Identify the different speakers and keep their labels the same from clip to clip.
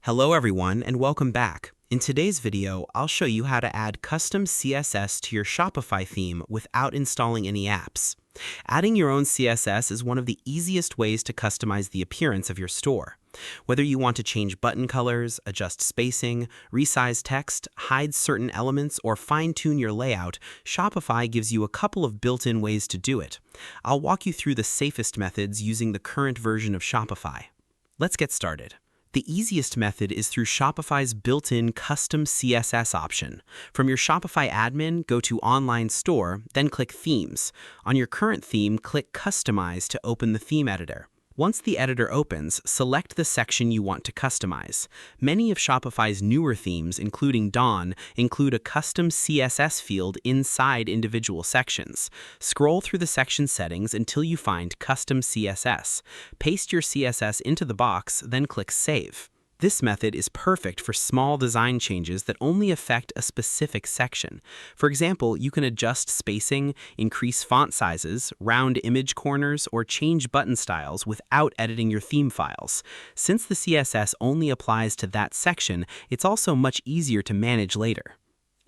Speaker 1: Hello everyone and welcome back. In today's video, I'll show you how to add custom CSS to your Shopify theme without installing any apps. Adding your own CSS is one of the easiest ways to customize the appearance of your store. Whether you want to change button colors, adjust spacing, resize text, hide certain elements, or fine-tune your layout, Shopify gives you a couple of built-in ways to do it. I'll walk you through the safest methods using the current version of Shopify. Let's get started. The easiest method is through Shopify's built-in custom CSS option. From your Shopify admin, go to Online Store, then click Themes. On your current theme, click Customize to open the theme editor. Once the editor opens, select the section you want to customize. Many of Shopify's newer themes, including Dawn, include a custom CSS field inside individual sections. Scroll through the section settings until you find Custom CSS. Paste your CSS into the box, then click Save. This method is perfect for small design changes that only affect a specific section. For example, you can adjust spacing, increase font sizes, round image corners, or change button styles without editing your theme files. Since the CSS only applies to that section, it's also much easier to manage later.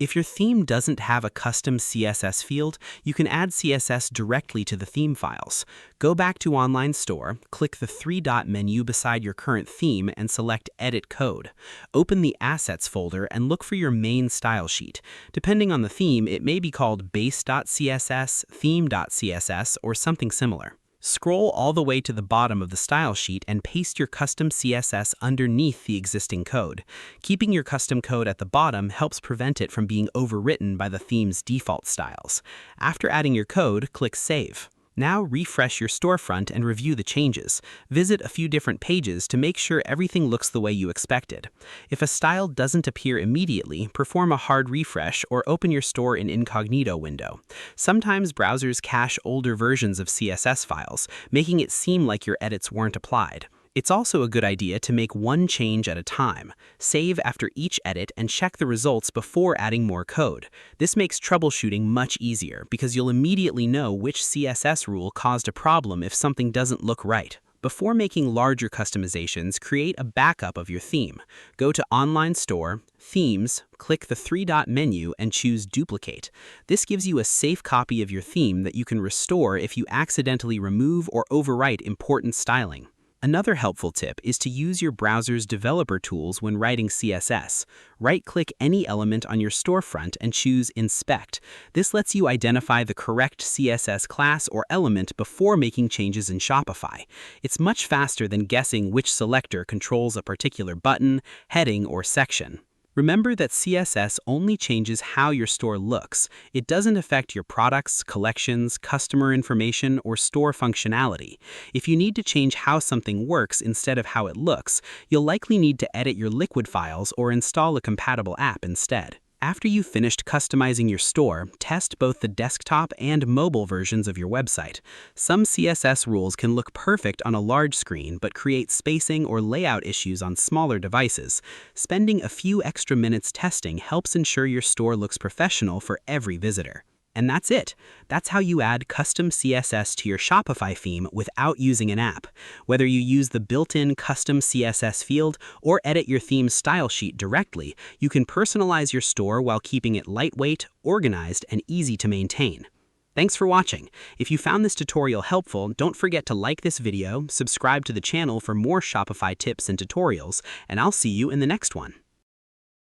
Speaker 1: If your theme doesn't have a custom CSS field, you can add CSS directly to the theme files. Go back to Online Store, click the three-dot menu beside your current theme and select Edit Code. Open the Assets folder and look for your main style sheet. Depending on the theme, it may be called base.css, theme.css, or something similar. Scroll all the way to the bottom of the style sheet and paste your custom CSS underneath the existing code. Keeping your custom code at the bottom helps prevent it from being overwritten by the theme's default styles. After adding your code, click Save. Now refresh your storefront and review the changes. Visit a few different pages to make sure everything looks the way you expected. If a style doesn't appear immediately, perform a hard refresh or open your store in incognito window. Sometimes browsers cache older versions of CSS files, making it seem like your edits weren't applied. It's also a good idea to make one change at a time. Save after each edit and check the results before adding more code. This makes troubleshooting much easier because you'll immediately know which CSS rule caused a problem if something doesn't look right. Before making larger customizations, create a backup of your theme. Go to Online Store, Themes, click the three-dot menu and choose Duplicate. This gives you a safe copy of your theme that you can restore if you accidentally remove or overwrite important styling. Another helpful tip is to use your browser's developer tools when writing CSS. Right-click any element on your storefront and choose Inspect. This lets you identify the correct CSS class or element before making changes in Shopify. It's much faster than guessing which selector controls a particular button, heading, or section. Remember that CSS only changes how your store looks. It doesn't affect your products, collections, customer information, or store functionality. If you need to change how something works instead of how it looks, you'll likely need to edit your liquid files or install a compatible app instead. After you've finished customizing your store, test both the desktop and mobile versions of your website. Some CSS rules can look perfect on a large screen but create spacing or layout issues on smaller devices. Spending a few extra minutes testing helps ensure your store looks professional for every visitor. And that's it. That's how you add custom CSS to your Shopify theme without using an app. Whether you use the built-in custom CSS field or edit your theme's style sheet directly, you can personalize your store while keeping it lightweight, organized, and easy to maintain. Thanks for watching. If you found this tutorial helpful, don't forget to like this video, subscribe to the channel for more Shopify tips and tutorials, and I'll see you in the next one.